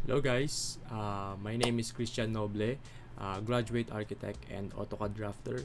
Hello guys, my name is Christian Noble, graduate architect and AutoCAD drafter.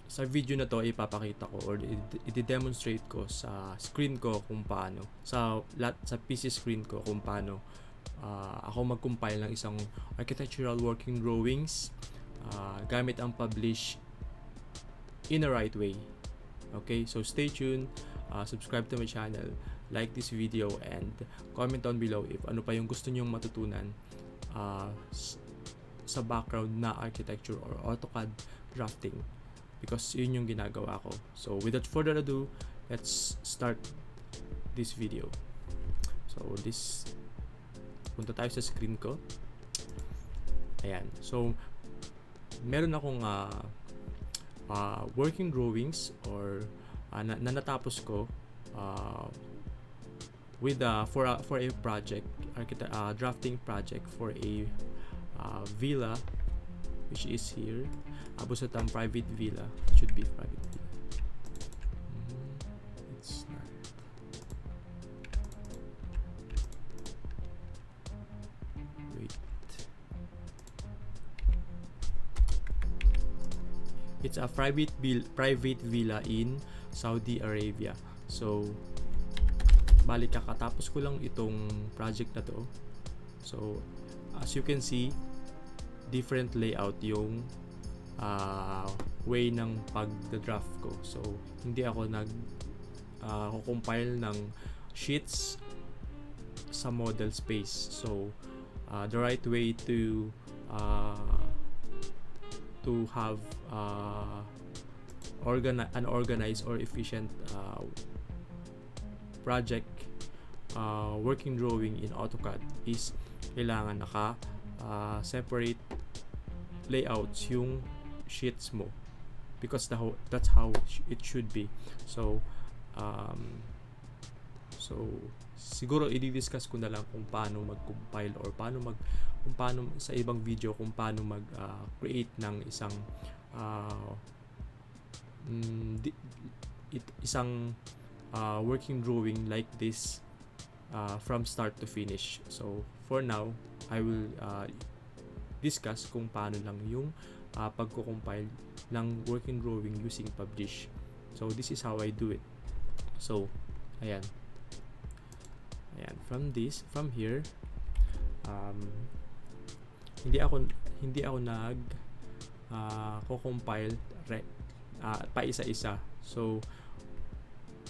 Sa video na to ipapakita ko or i-demonstrate ko sa screen ko kung paano sa PC screen ko kung paano ako mag-compile ng isang architectural working drawings gamit ang publish in a right way. Okay, so stay tuned, subscribe to my channel, like this video, and comment down below if ano pa yung gusto nyong matutunan sa background na architecture or AutoCAD drafting, because yun yung ginagawa ko. So without further ado, let's start this video. So punta tayo sa screen ko. Ayan, so meron akong working drawings or na natapos ko with for a project, drafting project for a villa, which is here. Abusatang private villa. It should be private villa. It's not. Wait. It's a private villa in Saudi Arabia. So balik kakatapos ko lang itong project na to. So as you can see, different layout yung way ng pag-draft ko. So hindi ako compile ng sheets sa model space. So the right way to have an organized or efficient project working drawing in AutoCAD is kailangan separate layouts yung sheets mo, because that's how it should be. So siguro i-discuss ko na lang kung paano mag-compile or kung paano sa ibang video kung paano mag-create ng isang working drawing like this from start to finish. So for now, I will discuss kung paano lang yung pagko-compile ng working drawing using Publish. So this is how I do it. So ayan, from here, hindi ako compile pa isa-isa. So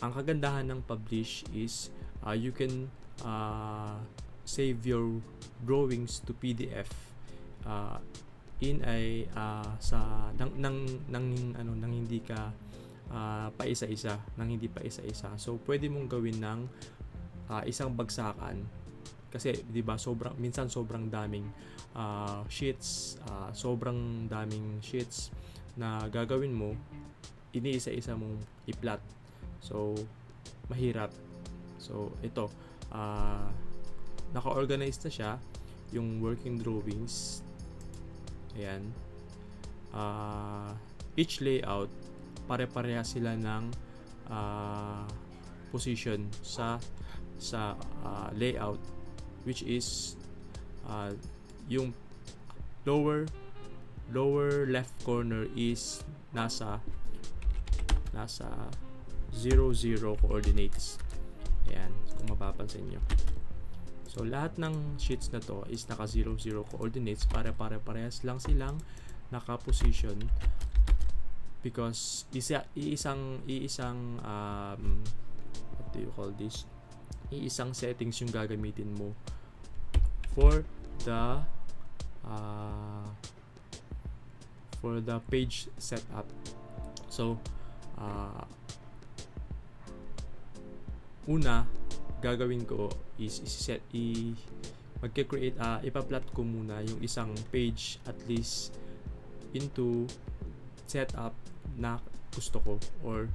ang kagandahan ng Publish is you can save your drawings to PDF in a nang hindi ka hindi pa isa-isa. So pwede mong gawin ng isang bagsakan, kasi 'di ba minsan sobrang daming sheets, na gagawin mo, iniisa-isa mong i-plot. So mahirap. So ito, naka-organize na siya yung working drawings. Ayan. Each layout, pare-pareha sila ng position sa layout, which is yung lower left corner is nasa 0, 0 coordinates. Ayan, kung mapapansin nyo. So lahat ng sheets na to is naka 0, 0 coordinates, parehas lang silang naka-position, because iisang what do you call this? Iisang settings yung gagamitin mo for the page setup. So una gagawin ko is magke-create, ipa-plot ko muna yung isang page at least into setup na gusto ko or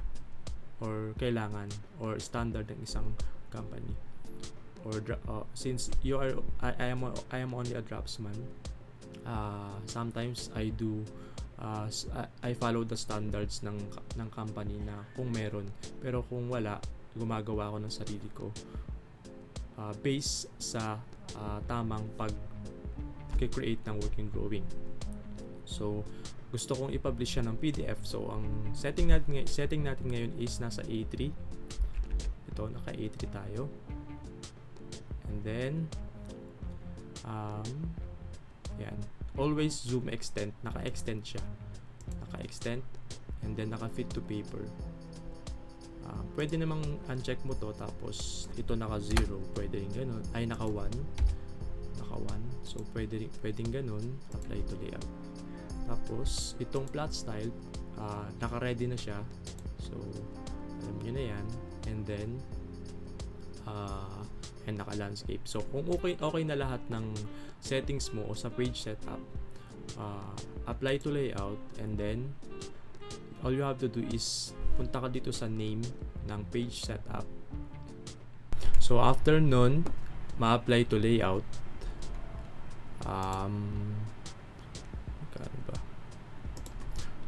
kailangan or standard ng isang company. Or since I am only a draftsman, sometimes I do I follow the standards ng company na kung meron, pero kung wala, gumagawa ako ng sarili ko based sa tamang pag-create ng working drawing. So, gusto kong i-publish siya ng PDF. So, ang setting natin ngayon is nasa A3. Ito, naka A3 tayo. And then, yan. Always zoom extend. Naka-extend siya. Naka-extend. And then, naka-fit to paper. Pwede namang uncheck mo to. Tapos, ito naka-0. Pwede rin ganun. Ay, naka-1. Naka-1. So, pwedeng ganun. Apply to layout. Tapos, itong plot style, naka-ready na siya. So, alam nyo na yan. And then, and naka-landscape. So, kung okay na lahat ng settings mo o sa page setup, apply to layout, and then, all you have to do is, punta ka dito sa name ng page setup. So, after nun, ma-apply to layout.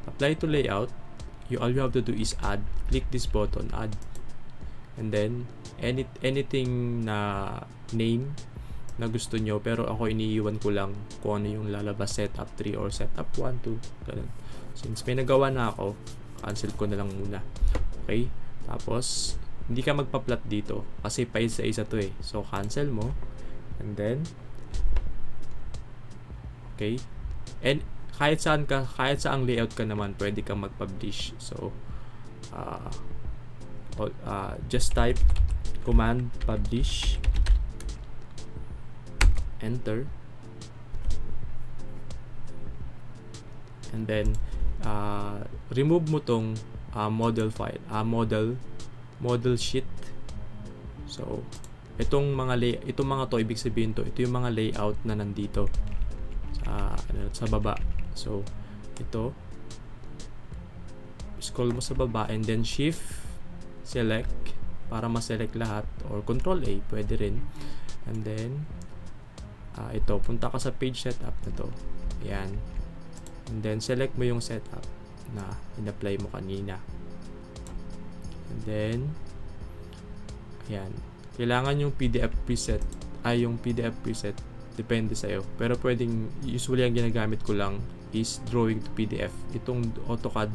Apply to layout, all you have to do is add, click this button, add, and then anything na name na gusto nyo, pero ako iniiwan ko lang kung ano yung lalabas, setup 3 or setup 1, 2, ganun. Since may nagawa na ako, cancel ko na lang muna. Okay, tapos hindi ka magpa-plot dito kasi pa isa to eh, so cancel mo, and then okay, and kahit saang layout ka naman, pwede kang mag-publish. So, just type command publish, enter, and then remove mo tong model file, model sheet. So, itong mga to, ibig sabihin ito yung mga layout na nandito sa baba. So, ito, scroll mo sa baba, and then shift select para ma-select lahat, or control A, pwede rin. And then ito, punta ka sa page setup na to. Ayan. And then select mo yung setup na in-apply mo kanina. And then ayan, kailangan yung PDF preset, yung PDF preset depende sa'yo, pero pwedeng, usually ang ginagamit ko lang is drawing to PDF. Itong AutoCAD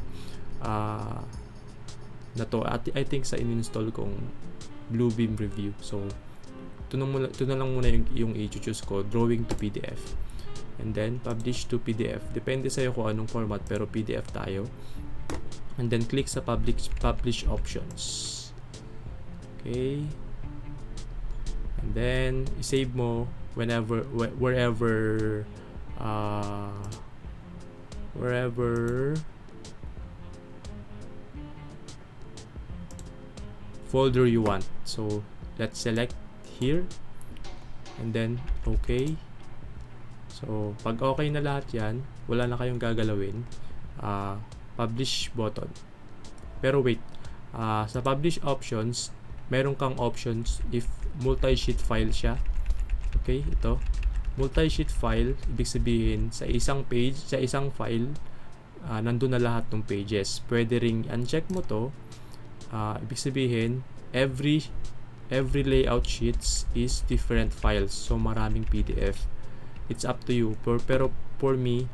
na to, at I think sa in-install kong Bluebeam Review. So, ito na lang muna yung i-choose ko, drawing to PDF. And then, publish to PDF. Depende sa'yo kung anong format, pero PDF tayo. And then, click sa publish options. Okay. And then, i-save mo wherever folder you want. So, let's select here, and then okay. So, pag okay na lahat yan, wala na kayong gagalawin, publish button. Pero wait, sa publish options, meron kang options if multi-sheet file siya. Okay, ito, multi-sheet file, ibig sabihin sa isang page, sa isang file, nandun na lahat ng pages. Pwede ring uncheck mo to. Ibig sabihin, every layout sheets is different files, so maraming PDF. It's up to you, pero for me,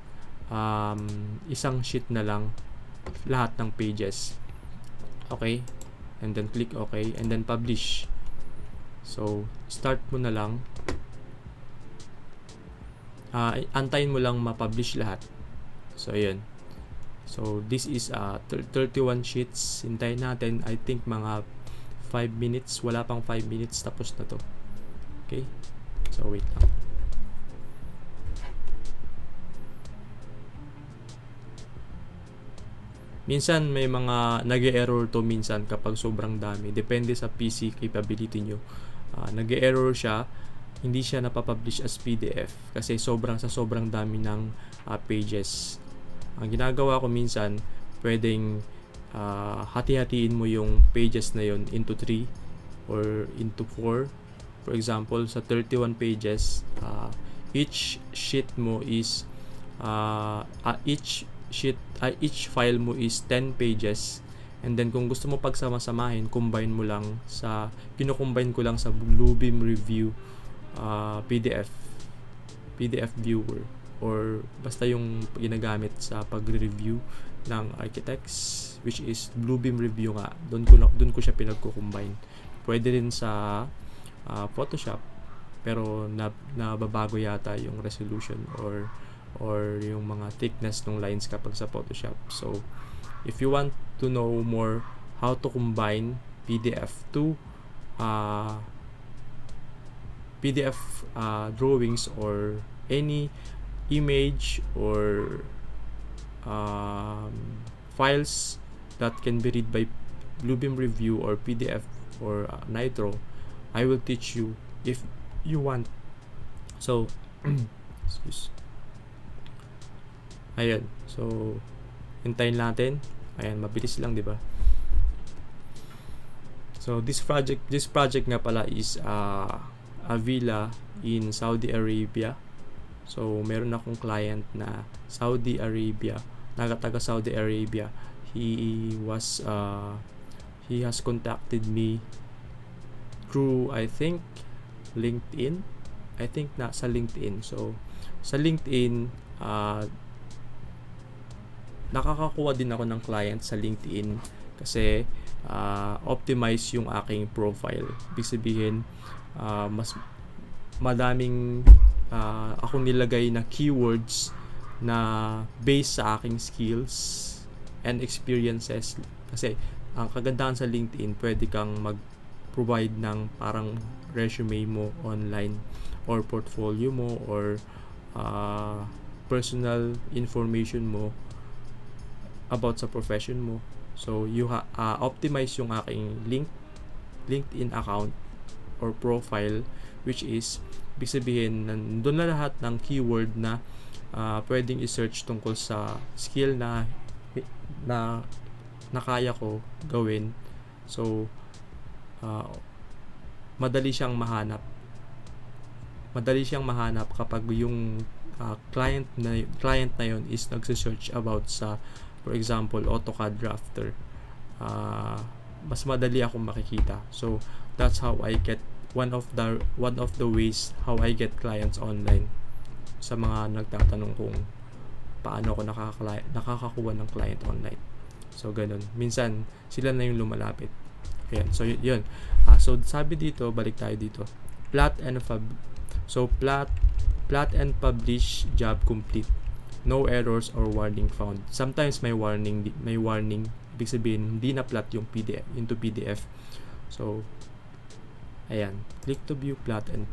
isang sheet na lang lahat ng pages. Okay, and then click okay, and then publish. So, start mo na lang, antayin mo lang ma-publish lahat. So, ayun. So, this is 31 sheets. Hintayin natin, I think mga 5 minutes. Wala pang 5 minutes, tapos na to. Okay? So, wait lang. Minsan, may mga nag-e-error to minsan kapag sobrang dami. Depende sa PC capability nyo. Nag-e-error siya, hindi siya napapublish as PDF kasi sobrang dami ng pages. Ang ginagawa ko minsan, pwedeng hati-hatiin mo yung pages na yon into 3 or into 4. For example, sa 31 pages, each sheet mo is each file mo is 10 pages. And then kung gusto mo pagsama-samahin, kinukombine ko lang sa Bluebeam Review PDF viewer, or basta yung ginagamit sa pagre-review ng architects, which is Bluebeam review nga. Doon ko siya pinagko-combine. Pwede rin sa Photoshop, pero nababago yata yung resolution or yung mga thickness ng lines kapag sa Photoshop. So if you want to know more how to combine PDF to PDF drawings or any image or files that can be read by Bluebeam Review or PDF or Nitro, I will teach you if you want. So excuse. Ayan. So hintayin natin. Ayan, mabilis lang, 'di ba? So this project nga pala is a villa in Saudi Arabia. So meron akong client na Saudi Arabia, taga Saudi Arabia. He has contacted me through, I think, LinkedIn. I think sa LinkedIn. So sa LinkedIn, nakakakuha din ako ng client sa LinkedIn kasi optimize yung aking profile. Ibig sabihin, mas madaming akong nilagay na keywords na based sa aking skills and experiences. Kasi ang kagandahan sa LinkedIn, pwede kang mag-provide ng parang resume mo online or portfolio mo or personal information mo about sa profession mo. So you optimize yung aking LinkedIn account or profile, which is ibig sabihin nandun na lahat ng keyword na pwedeng i-search tungkol sa skill na kaya ko gawin. So madali siyang mahanap kapag yung client na yon is nagse-search about sa, for example, AutoCAD drafter. Mas madali akong makikita. So that's how I get one of the ways how I get clients online. Sa mga nagtatanong kung paano ako nakakakuha ng client online. So ganun. Minsan sila na yung lumalapit. Ayan. So yun. So sabi dito, balik tayo dito. Plot and publish, job complete. No errors or warning found. Sometimes may warning. Ibig sabihin, hindi na plot yung PDF into PDF. So ayan, click to view plot and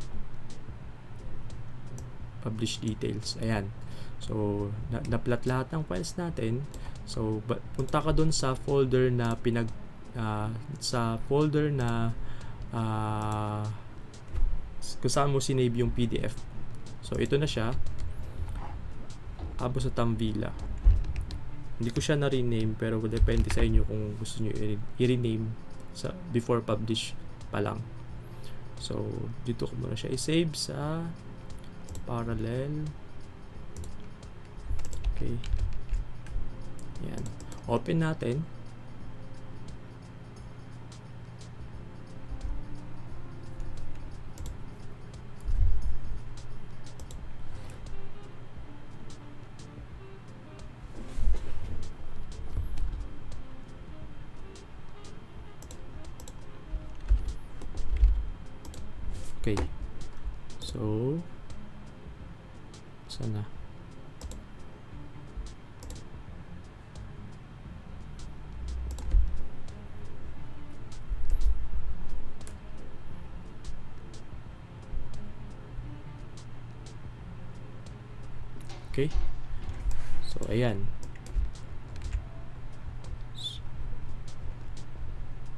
publish details. Ayan. So na-plot lahat ng files natin. So punta ka doon sa folder na kung saan mo sinave yung PDF. So ito na siya. Abo sa Tamvilla. Hindi ko siya na-rename, pero depende sa inyo kung gusto niyo i-rename sa before publish pa lang. So dito ko muna siya i-save sa parallel. Okay. Yan. Open natin. Okay. So sana okay. So ayan.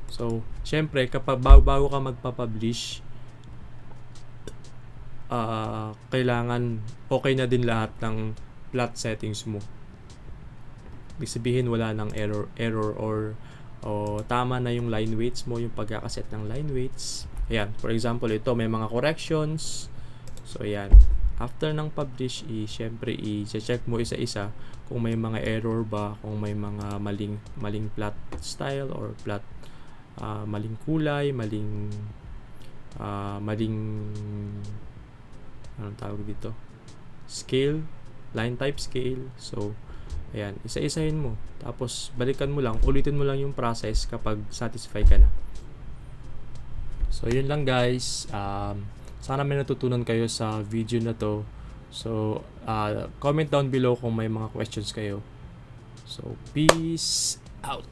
So syempre kapag bago ka magpa-publish, kailangan okay na din lahat ng plot settings mo. Ibig sabihin wala nang error or tama na yung line weights mo, yung pagkakaset ng line weights. Ayan, for example, ito may mga corrections. So ayan, after ng publish, syempre i-check mo isa-isa kung may mga error ba, kung may mga maling plot style or plot maling kulay, maling anong tawag dito, scale, line type scale. So ayan, isa-isahin mo, tapos balikan mo lang, ulitin mo lang yung process kapag satisfy ka na. So yun lang guys, sana may natutunan kayo sa video na to. So comment down below kung may mga questions kayo. So peace out.